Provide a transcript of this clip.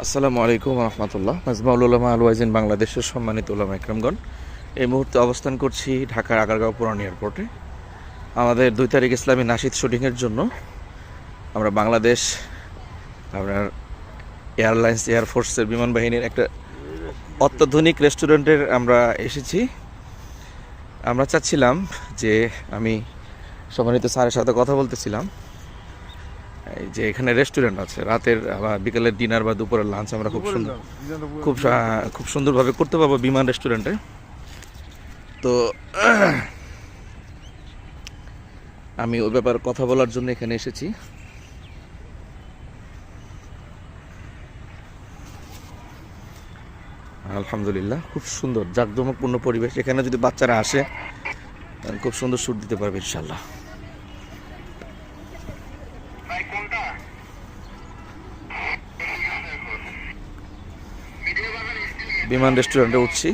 আসসালামু আলাইকুম রহমতুল্লাহ। মাজমাউল উলামা আল ওয়াইজিন বাংলাদেশের সম্মানিত উলামা ইকরামগণ, এই মুহূর্তে অবস্থান করছি ঢাকার আগারগাঁও পুরান এয়ারপোর্টে। আমাদের 2 তারিখ ইসলামী নাশিদ শুটিংয়ের জন্য আমরা বাংলাদেশ আপনার এয়ারলাইন্স এয়ারফোর্সের বিমান বাহিনীর একটা অত্যাধুনিক রেস্টুরেন্টের আমরা এসেছি। আমরা চাচ্ছিলাম যে আমি সম্মানিত স্যারের সাথে কথা বলতেছিলাম এই যে এখানে রেস্টুরেন্ট আছে, রাতের বা বিকেলের ডিনার বা দুপুরের লাঞ্চ আমরা খুব সুন্দরভাবে করতে পারবো বিমান রেস্টুরেন্টে। তো আমি ওই ব্যাপারে কথা বলার জন্য এখানে এসেছি। আলহামদুলিল্লাহ, খুব সুন্দর জাঁকজমকপূর্ণ পরিবেশ। এখানে যদি বাচ্চারা আসে খুব সুন্দর সুর দিতে পারবে ইনশাল্লাহ। বিমান রেস্টুরেন্টে উঠছি।